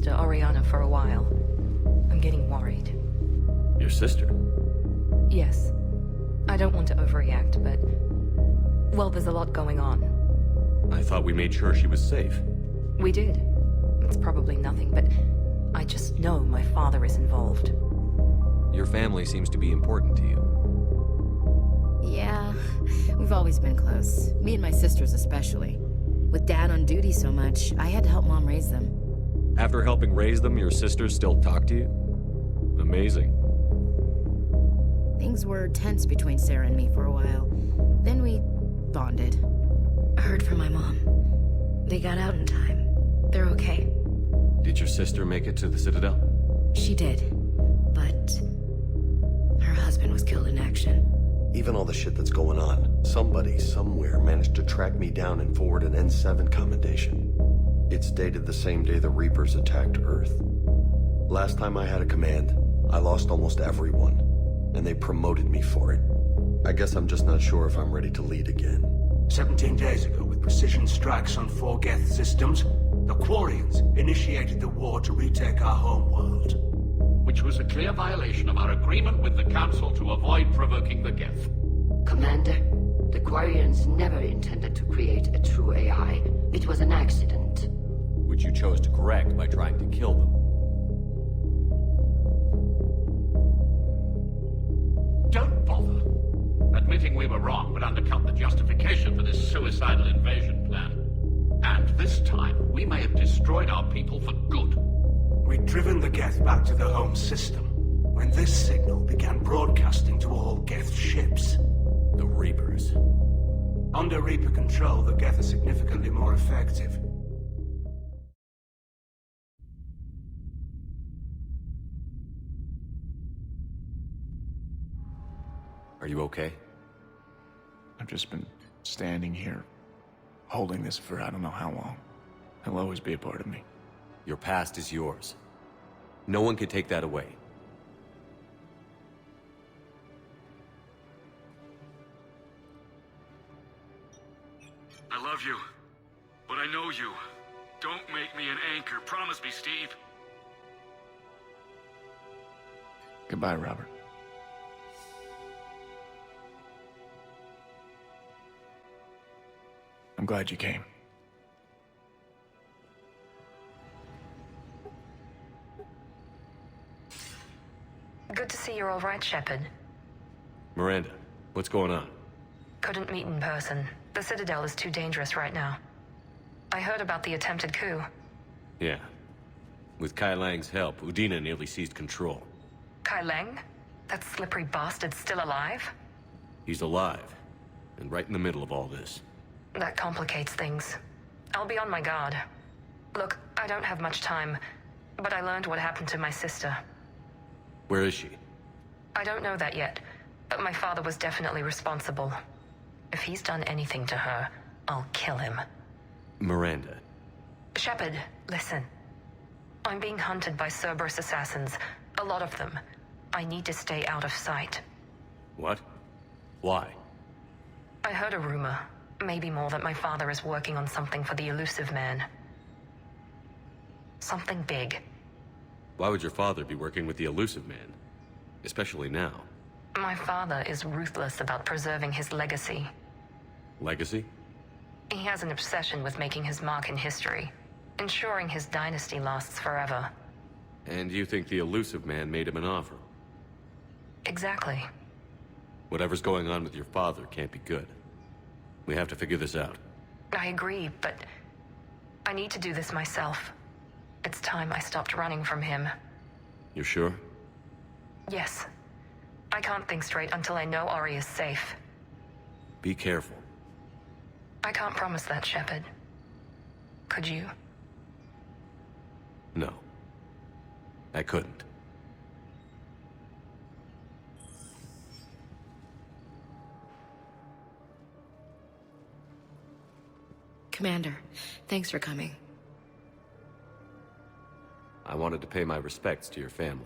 sister, Oriana, for a while. I'm getting worried. Your sister? Yes. I don't want to overreact, but... well, there's a lot going on. I thought we made sure she was safe. We did. It's probably nothing, but... I just know my father is involved. Your family seems to be important to you. Yeah, we've always been close. Me and my sisters especially. With Dad on duty so much, I had to help Mom raise them. After helping raise them, your sisters still talk to you? Amazing. Things were tense between Sarah and me for a while. Then we bonded. I heard from my mom. They got out in time. They're okay. Did your sister make it to the Citadel? She did. But... her husband was killed in action. Even all the shit that's going on, somebody somewhere managed to track me down and forward an N7 commendation. It's dated the same day the Reapers attacked Earth. Last time I had a command, I lost almost everyone, and they promoted me for it. I guess I'm just not sure if I'm ready to lead again. 17 days ago, with precision strikes on 4 Geth systems, the Quarians initiated the war to retake our homeworld. Which was a clear violation of our agreement with the Council to avoid provoking the Geth. Commander, the Quarians never intended to create a true AI. It was an accident. Which you chose to correct by trying to kill them. Don't bother. Admitting we were wrong would undercut the justification for this suicidal invasion plan. And this time, we may have destroyed our people for good. We'd driven the Geth back to the home system, when this signal began broadcasting to all Geth ships. The Reapers. Under Reaper control, the Geth are significantly more effective. Are you okay? I've just been standing here, holding this for I don't know how long. It'll always be a part of me. Your past is yours. No one can take that away. I love you, but I know you. Don't make me an anchor. Promise me, Steve. Goodbye, Robert. I'm glad you came. Good to see you're all right, Shepard. Miranda, what's going on? Couldn't meet in person. The Citadel is too dangerous right now. I heard about the attempted coup. Yeah. With Kai Lang's help, Udina nearly seized control. Kai Lang? That slippery bastard's still alive? He's alive, and right in the middle of all this. That complicates things. I'll be on my guard. Look, I don't have much time, but I learned what happened to my sister. Where is she? I don't know that yet, but my father was definitely responsible. If he's done anything to her, I'll kill him. Miranda. Shepard, listen. I'm being hunted by Cerberus assassins. A lot of them. I need to stay out of sight. What? Why? I heard a rumor, maybe more, that my father is working on something for the Elusive Man. Something big. Why would your father be working with the Elusive Man? Especially now. My father is ruthless about preserving his legacy. Legacy? He has an obsession with making his mark in history, ensuring his dynasty lasts forever. And you think the Elusive Man made him an offer? Exactly. Whatever's going on with your father can't be good. We have to figure this out. I agree, but I need to do this myself. It's time I stopped running from him. You're sure? Yes. I can't think straight until I know Ori is safe. Be careful. I can't promise that, Shepard. Could you? No. I couldn't. Commander, thanks for coming. I wanted to pay my respects to your family.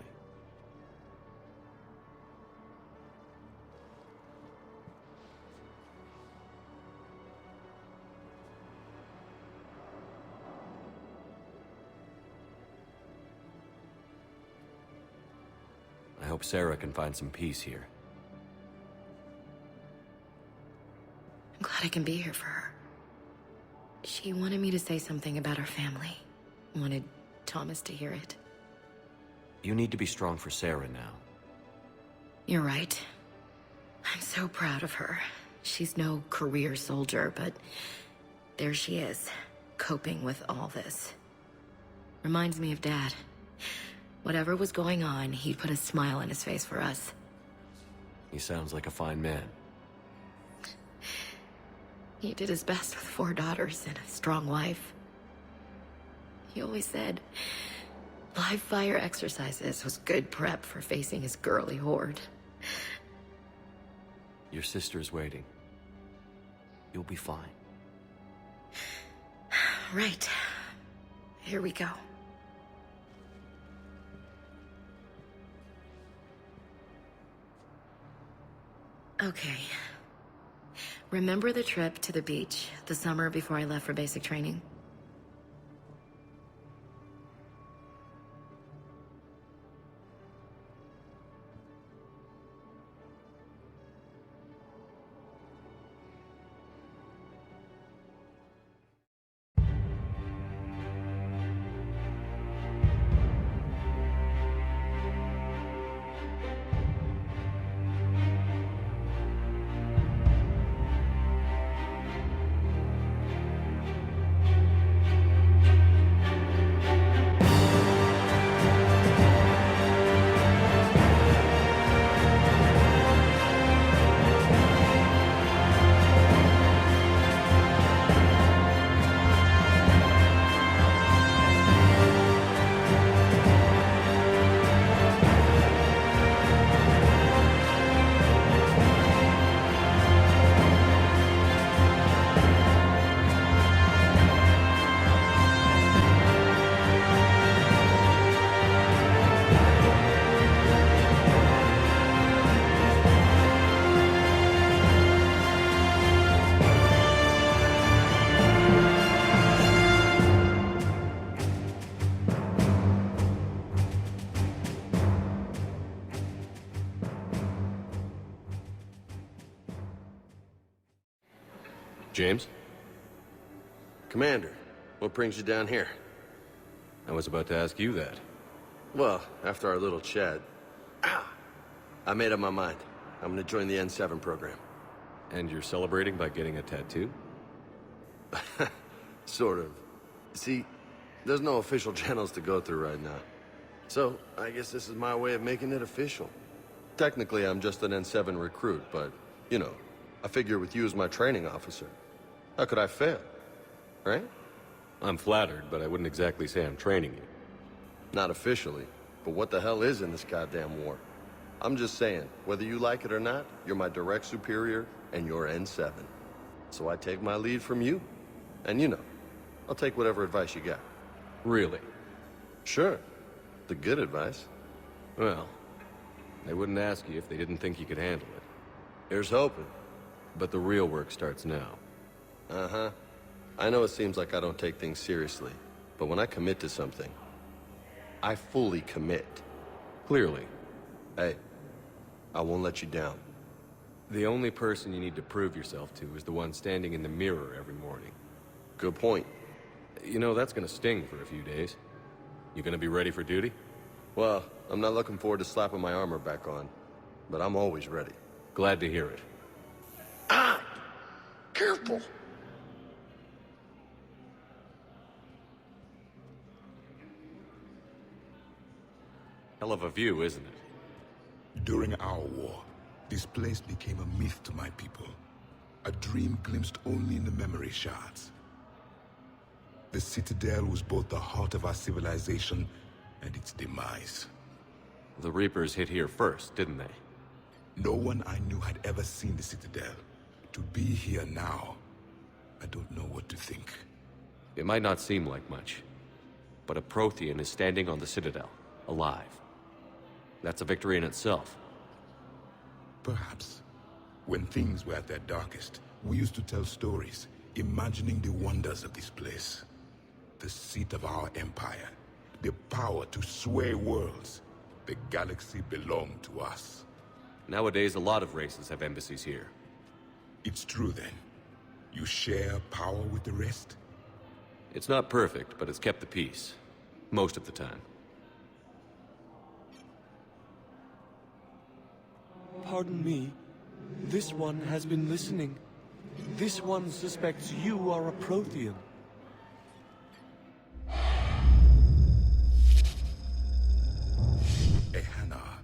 hope Sarah can find some peace here. I'm glad I can be here for her. She wanted me to say something about our family. Wanted Thomas to hear it. You need to be strong for Sarah now. You're right. I'm so proud of her. She's no career soldier, but there she is, coping with all this. Reminds me of Dad. Whatever was going on, he'd put a smile on his face for us. He sounds like a fine man. He did his best with 4 daughters and a strong wife. He always said live fire exercises was good prep for facing his girly horde. Your sister's waiting. You'll be fine. Right. Here we go. Okay. Remember the trip to the beach the summer before I left for basic training? James? Commander, what brings you down here? I was about to ask you that. Well, after our little chat, I made up my mind. I'm gonna join the N7 program. And you're celebrating by getting a tattoo? Sort of. See, there's no official channels to go through right now. So, I guess this is my way of making it official. Technically, I'm just an N7 recruit, but, you know, I figure with you as my training officer, how could I fail? Right? I'm flattered, but I wouldn't exactly say I'm training you. Not officially, but what the hell is in this goddamn war? I'm just saying, whether you like it or not, you're my direct superior, and you're N7. So I take my lead from you. And you know, I'll take whatever advice you got. Really? Sure. The good advice. Well, they wouldn't ask you if they didn't think you could handle it. Here's hoping. But the real work starts now. Uh-huh. I know it seems like I don't take things seriously, but when I commit to something, I fully commit. Clearly. Hey, I won't let you down. The only person you need to prove yourself to is the one standing in the mirror every morning. Good point. You know, that's gonna sting for a few days. You gonna be ready for duty? Well, I'm not looking forward to slapping my armor back on, but I'm always ready. Glad to hear it. Ah! Careful! Hell of a view, isn't it? During our war, this place became a myth to my people. A dream glimpsed only in the memory shards. The Citadel was both the heart of our civilization and its demise. The Reapers hit here first, didn't they? No one I knew had ever seen the Citadel. To be here now, I don't know what to think. It might not seem like much, but a Prothean is standing on the Citadel, alive. That's a victory in itself. Perhaps. When things were at their darkest, we used to tell stories, imagining the wonders of this place. The seat of our empire, the power to sway worlds. The galaxy belonged to us. Nowadays, a lot of races have embassies here. It's true then. You share power with the rest? It's not perfect, but it's kept the peace. Most of the time. Pardon me. This one has been listening. This one suspects you are a Prothean. Hannah,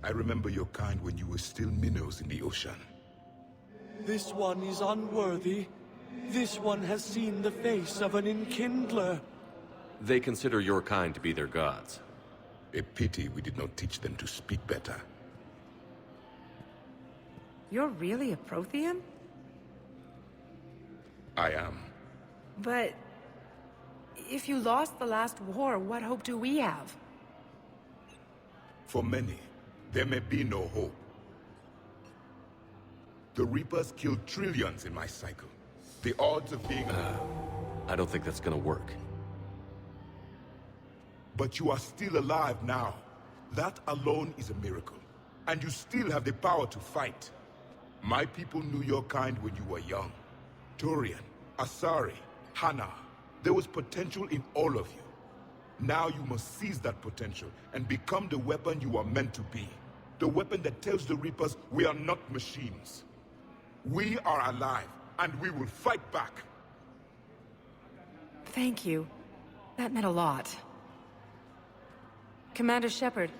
I remember your kind when you were still minnows in the ocean. This one is unworthy. This one has seen the face of an enkindler. They consider your kind to be their gods. A pity we did not teach them to speak better. You're really a Prothean? I am. But... if you lost the last war, what hope do we have? For many, there may be no hope. The Reapers killed trillions in my cycle. The odds of being... I don't think that's gonna work. But you are still alive now. That alone is a miracle. And you still have the power to fight. My people knew your kind when you were young. Turian, Asari, Hannah. There was potential in all of you. Now you must seize that potential and become the weapon you are meant to be. The weapon that tells the Reapers we are not machines. We are alive, and we will fight back. Thank you. That meant a lot. Commander Shepard,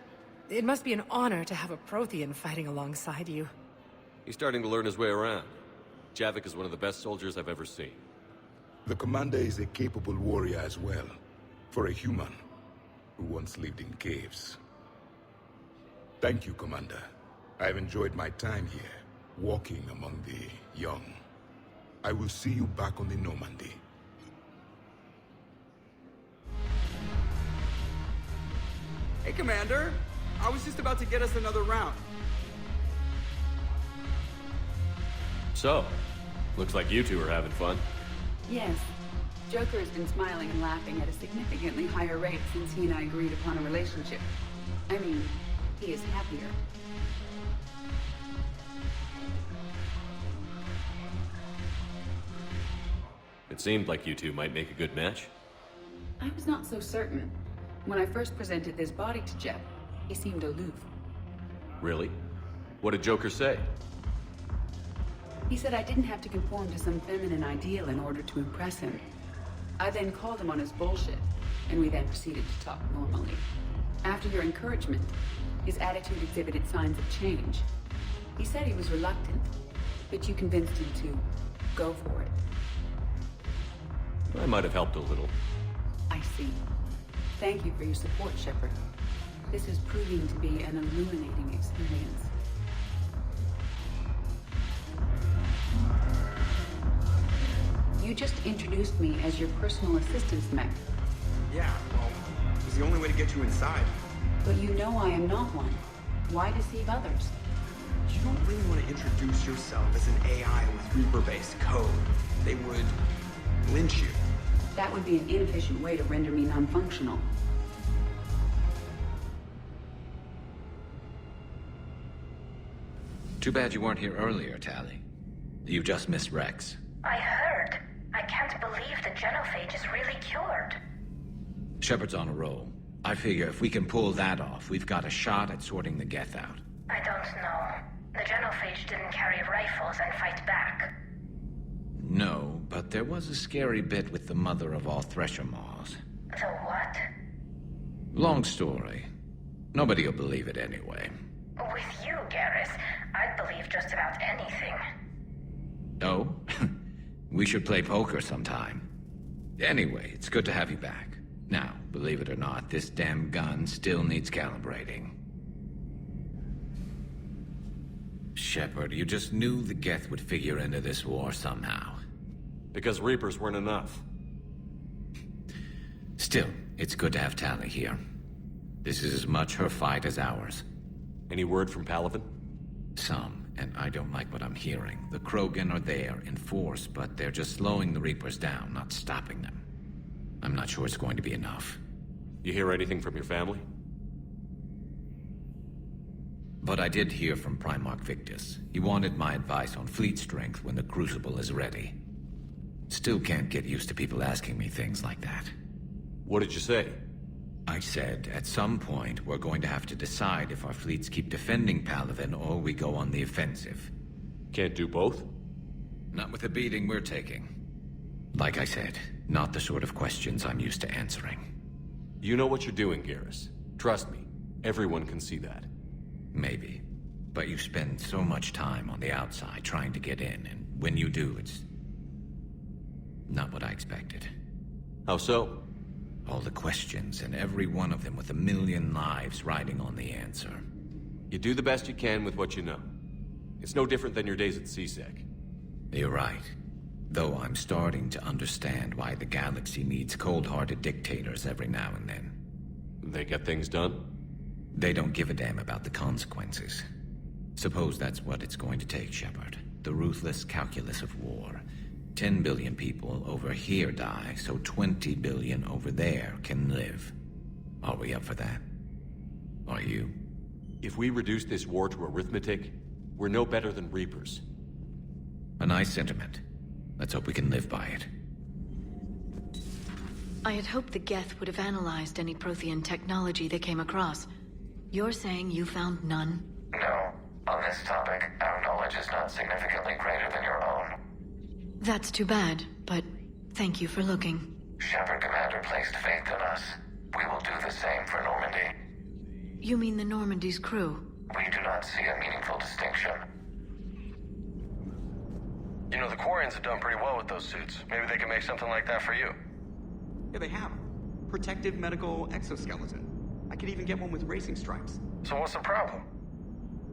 it must be an honor to have a Prothean fighting alongside you. He's starting to learn his way around. Javik is one of the best soldiers I've ever seen. The commander is a capable warrior as well. For a human who once lived in caves. Thank you, Commander. I've enjoyed my time here, walking among the young. I will see you back on the Normandy. Hey, Commander. I was just about to get us another round. So, looks like you two are having fun. Yes. Joker has been smiling and laughing at a significantly higher rate since he and I agreed upon a relationship. I mean, he is happier. It seemed like you two might make a good match. I was not so certain. When I first presented this body to Jeb, he seemed aloof. Really? What did Joker say? He said I didn't have to conform to some feminine ideal in order to impress him. I then called him on his bullshit, and we then proceeded to talk normally. After your encouragement, his attitude exhibited signs of change. He said he was reluctant, but you convinced him to go for it. I might have helped a little. I see. Thank you for your support, Shepard. This is proving to be an illuminating experience. You just introduced me as your personal assistance mech. Yeah, well, it was the only way to get you inside. But you know I am not one. Why deceive others? You don't really want to introduce yourself as an AI with Reaper-based code. They would lynch you. That would be an inefficient way to render me non-functional. Too bad you weren't here earlier, Tali. You just missed Rex. I heard. I can't believe the genophage is really cured. Shepard's on a roll. I figure if we can pull that off, we've got a shot at sorting the Geth out. I don't know. The genophage didn't carry rifles and fight back. No, but there was a scary bit with the mother of all Thresher Maws. The what? Long story. Nobody will believe it anyway. With you, Garrus, I'd believe just about anything. Oh? We should play poker sometime. Anyway, it's good to have you back. Now, believe it or not, this damn gun still needs calibrating. Shepard, you just knew the Geth would figure into this war somehow. Because Reapers weren't enough. Still, it's good to have Tali here. This is as much her fight as ours. Any word from Palaven? Some, and I don't like what I'm hearing. The Krogan are there, in force, but they're just slowing the Reapers down, not stopping them. I'm not sure it's going to be enough. You hear anything from your family? But I did hear from Primarch Victus. He wanted my advice on fleet strength when the Crucible is ready. Still can't get used to people asking me things like that. What did you say? I said, at some point, we're going to have to decide if our fleets keep defending Palaven or we go on the offensive. Can't do both? Not with the beating we're taking. Like I said, not the sort of questions I'm used to answering. You know what you're doing, Garrus. Trust me, everyone can see that. Maybe. But you spend so much time on the outside trying to get in, and when you do, it's not what I expected. How so? All the questions, and every one of them with a million lives riding on the answer. You do the best you can with what you know. It's no different than your days at CSEC. You're right. Though I'm starting to understand why the galaxy needs cold-hearted dictators every now and then. They get things done? They don't give a damn about the consequences. Suppose that's what it's going to take, Shepard. The ruthless calculus of war. 10 billion people over here die, so 20 billion over there can live. Are we up for that? Are you? If we reduce this war to arithmetic, we're no better than Reapers. A nice sentiment. Let's hope we can live by it. I had hoped the Geth would have analyzed any Prothean technology they came across. You're saying you found none? No. On this topic, our knowledge is not significantly greater than your own. That's too bad, but thank you for looking. Shepard Commander placed faith in us. We will do the same for Normandy. You mean the Normandy's crew? We do not see a meaningful distinction. You know, the Quarians have done pretty well with those suits. Maybe they can make something like that for you. Yeah, they have. Protective medical exoskeleton. I could even get one with racing stripes. So what's the problem?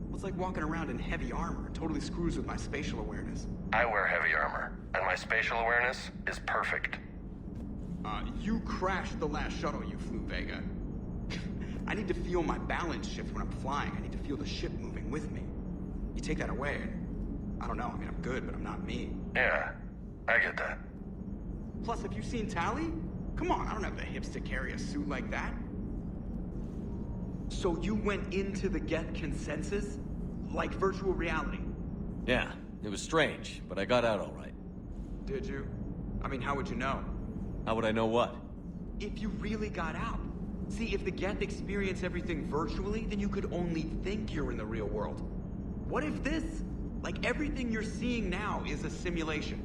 Well, it's like walking around in heavy armor. It totally screws with my spatial awareness. I wear heavy armor, and my spatial awareness is perfect. You crashed the last shuttle you flew, Vega. I need to feel my balance shift when I'm flying. I need to feel the ship moving with me. You take that away, and I don't know. I mean, I'm good, but I'm not me. Yeah, I get that. Plus, have you seen Tally? Come on, I don't have the hips to carry a suit like that. So you went into the Geth consensus? Like virtual reality? Yeah, it was strange, but I got out all right. Did you? I mean, how would you know? How would I know what? If you really got out. See, if the Geth experience everything virtually, then you could only think you're in the real world. What if this, like everything you're seeing now, is a simulation?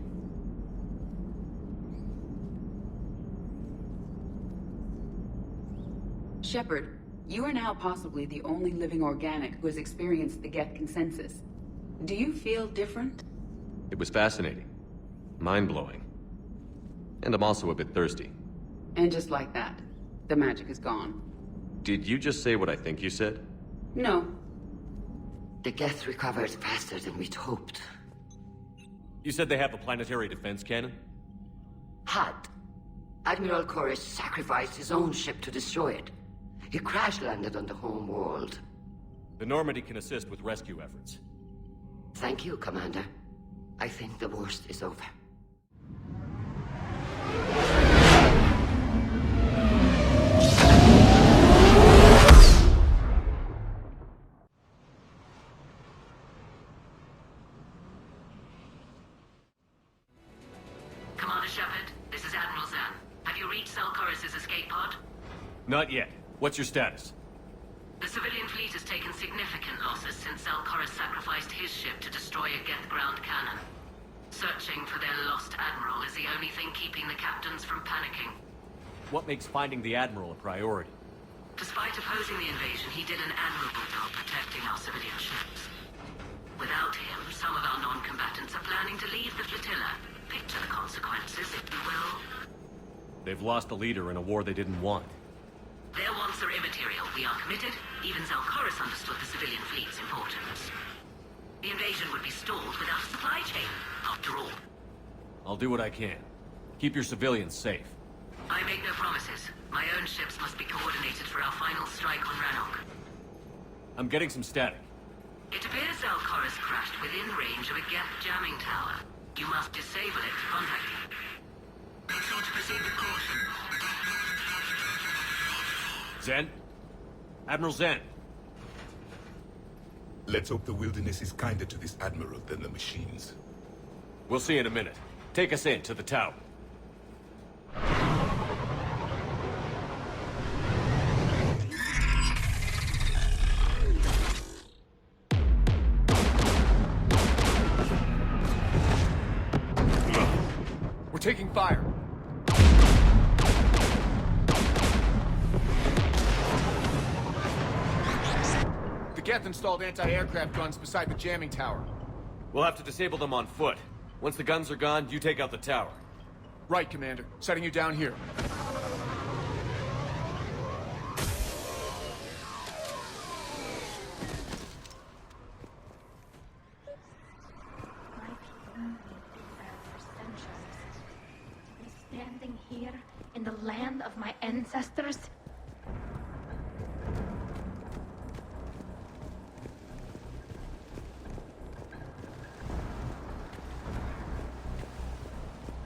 Shepard, you are now possibly the only living organic who has experienced the Geth consensus. Do you feel different? It was fascinating. Mind-blowing. And I'm also a bit thirsty. And just like that, the magic is gone. Did you just say what I think you said? No. The Geth recovered faster than we'd hoped. You said they have a planetary defense cannon? Had. Admiral Koresh sacrificed his own ship to destroy it. He crash-landed on the home world. The Normandy can assist with rescue efforts. Thank you, Commander. I think the worst is over. Commander Shepard, this is Admiral Zan. Have you reached Zelkorus' escape pod? Not yet. What's your status? The civilian fleet has taken significant losses since Zelkorus sacrificed his ship to destroy a Geth ground cannon. Searching for their lost admiral is the only thing keeping the captains from panicking. What makes finding the Admiral a priority? Despite opposing the invasion, he did an admirable job protecting our civilian ships. Without him, some of our non-combatants are planning to leave the flotilla. Picture the consequences, if you will. They've lost a leader in a war they didn't want. Their wants are immaterial. We are committed. Even Zelkorus understood the civilian fleet's importance. The invasion would be stalled without a supply chain, after all. I'll do what I can. Keep your civilians safe. I make no promises. My own ships must be coordinated for our final strike on Rannoch. I'm getting some static. It appears Zelkorus crashed within range of a Geth jamming tower. You must disable it to contact him. To proceed with caution. Zen? Admiral Zen? Let's hope the wilderness is kinder to this Admiral than the machines. We'll see in a minute. Take us in to the tower. We're taking fire. The Geth installed anti-aircraft guns beside the jamming tower. We'll have to disable them on foot. Once the guns are gone, you take out the tower. Right, Commander. Setting you down here. Standing here in the land of my ancestors?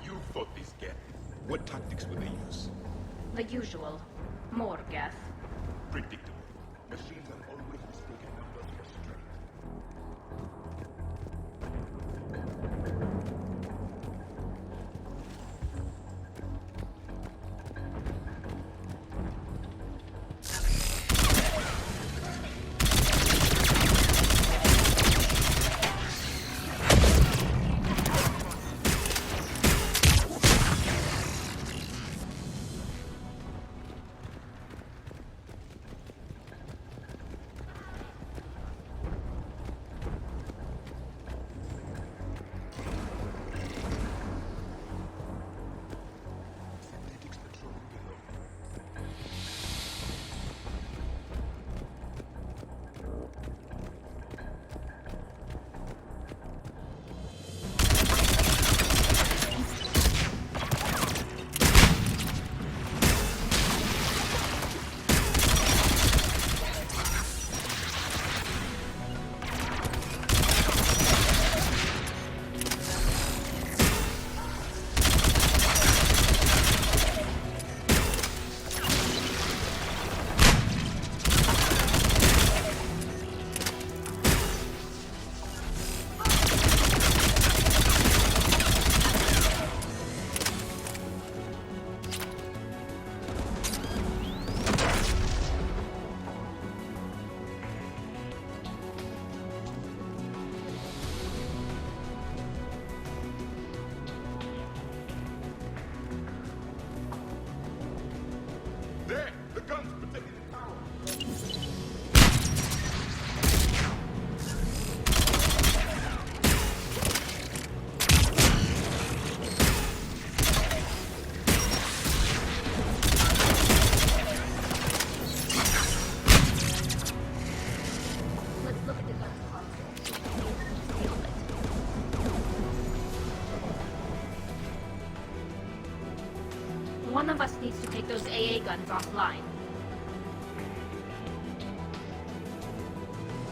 You fought these Geth. What tactics would they use? The usual. More Geth. Predictable. Machines have always mistaken numbers for strength. There! The guns protecting the tower! Let's look at the guns console. One of us needs to take those AA guns offline.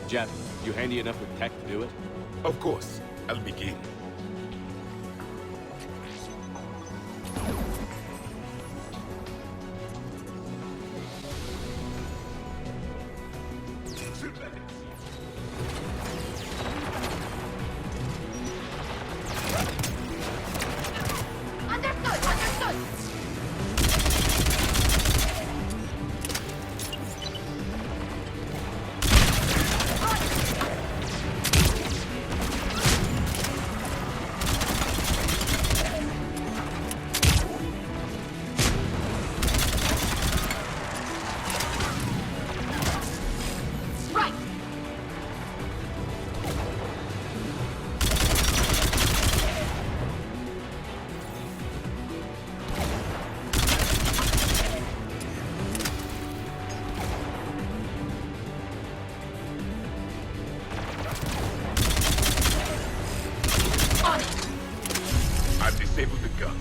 Jeff, you handy enough with tech to do it? Of course. I'll begin. Understood! Understood! Right! On it! I've disabled the gun.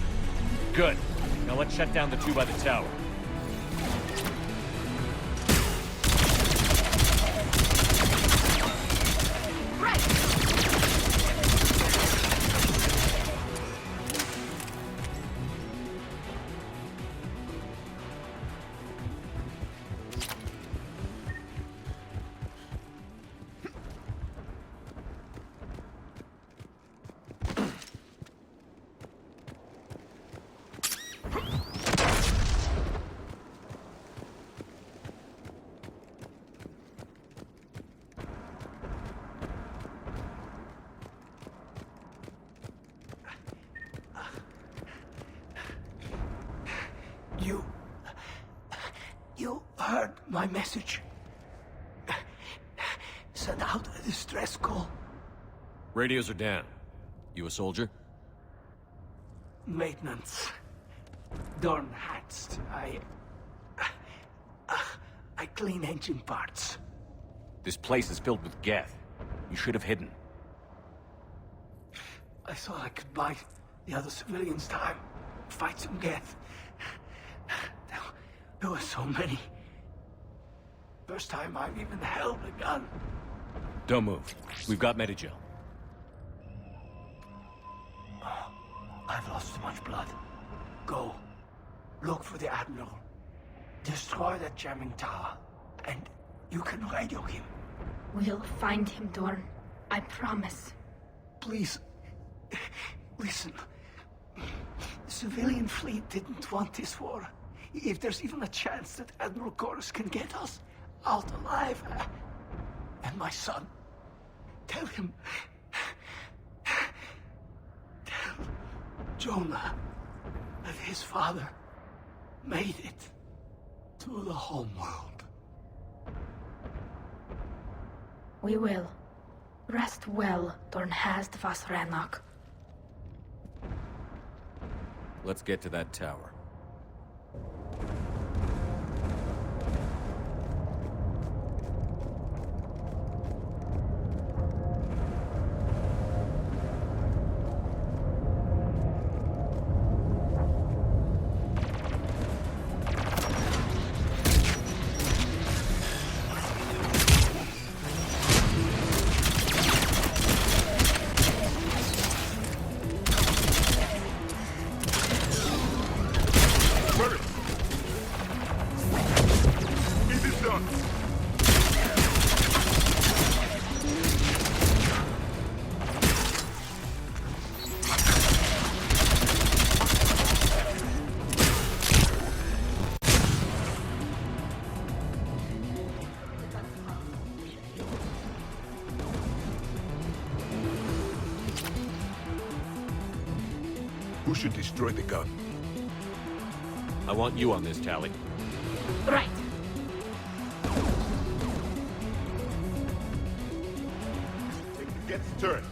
Good. Now let's shut down the two by the tower. Right! my message. Send out a distress call. Radios are down. You a soldier? Maintenance. Dorn Hatst. I clean engine parts. This place is filled with Geth. You should have hidden. I thought I could buy the other civilians time. Fight some Geth. There were so many. First time I've even held a gun. Don't move. We've got Medigel. I've lost too much blood. Go. Look for the Admiral. Destroy that jamming tower. And you can radio him. We'll find him, Dorn. I promise. Please. Listen. The civilian fleet didn't want this war. If there's even a chance that Admiral Chorus can get us out alive. And my son. Tell him. Tell Jonah that his father made it to the homeworld. We will. Rest well, Dorn Hast vas Rannoch. Let's get to that tower. Who should destroy the gun? I want you on this, Tally. Right. Gets turned.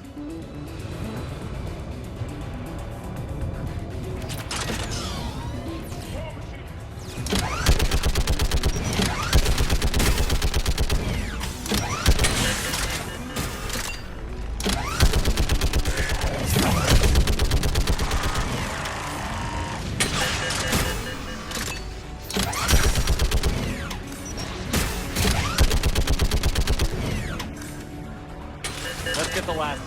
Let's get the last.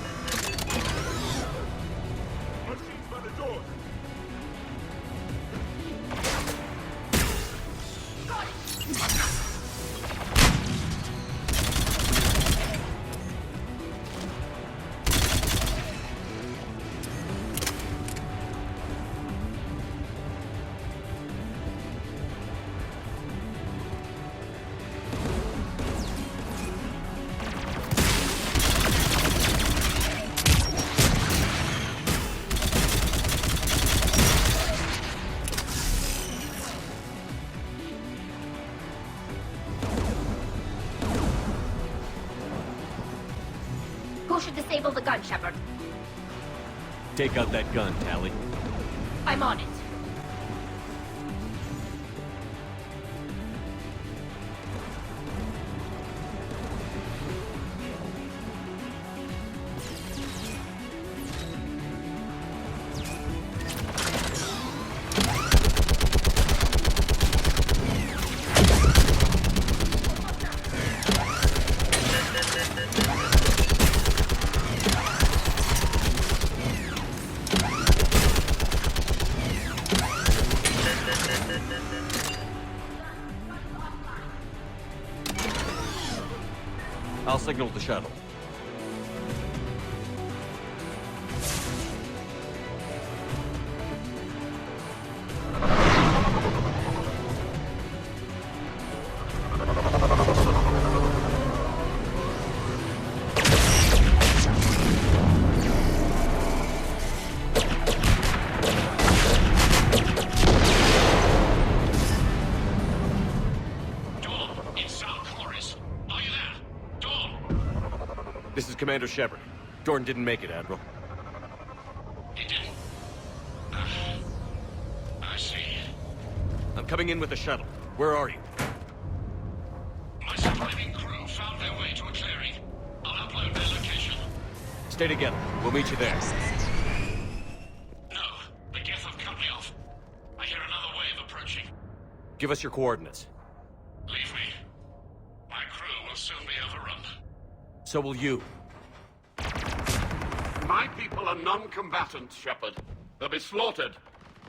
Who should disable the gun, Shepard? Take out that gun, Tally. I'm on it. I'll signal the shuttle. Commander Shepard. Jordan didn't make it, Admiral. He didn't? I see. I'm coming in with the shuttle. Where are you? My surviving crew found their way to a clearing. I'll upload their location. Stay together. We'll meet you there. No, the Geth have cut me off. I hear another wave approaching. Give us your coordinates. Leave me. My crew will soon be overrun. So will you. My people are non-combatants, Shepard. They'll be slaughtered.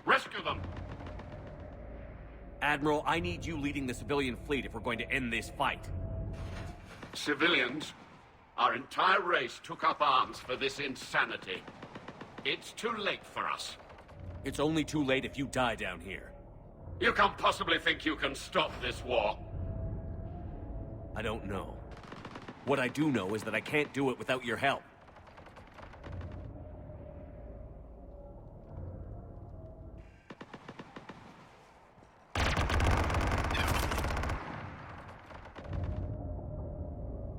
Rescue them. Admiral, I need you leading the civilian fleet if we're going to end this fight. Civilians? Our entire race took up arms for this insanity. It's too late for us. It's only too late if you die down here. You can't possibly think you can stop this war. I don't know. What I do know is that I can't do it without your help.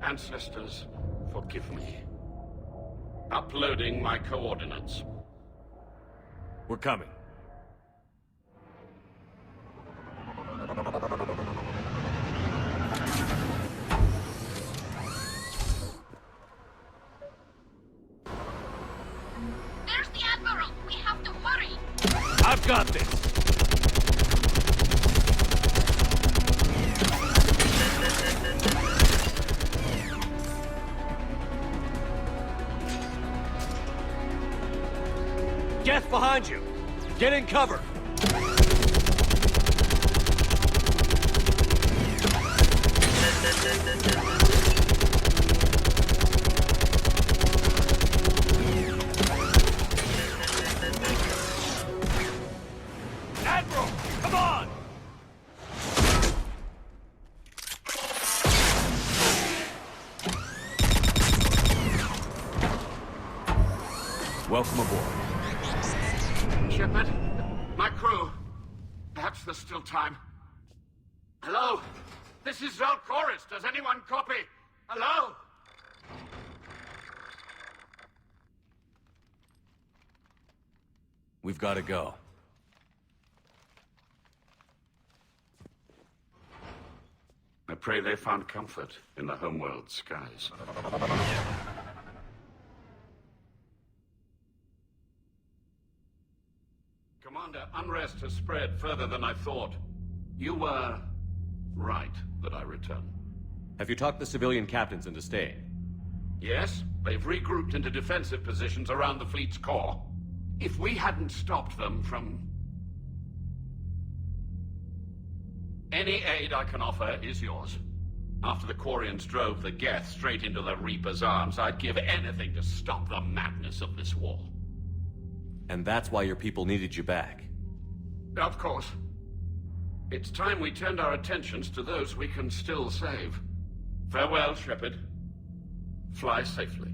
Ancestors, forgive me. Uploading my coordinates. We're coming. There's the Admiral! We have to hurry! I've got this! Death behind you! Get in cover! Admiral, come on! Welcome aboard. Shepard, my crew. Perhaps there's still time. Hello? This is Zalcoris. Does anyone copy? Hello? We've got to go. I pray they found comfort in the homeworld skies. Commander, unrest has spread further than I thought. You were right that I return. Have you talked the civilian captains into staying? Yes, they've regrouped into defensive positions around the fleet's core. If we hadn't stopped them from... Any aid I can offer is yours. After the Quarians drove the Geth straight into the Reaper's arms, I'd give anything to stop the madness of this war. And that's why your people needed you back. Of course. It's time we turned our attentions to those we can still save. Farewell, Shepard. Fly safely.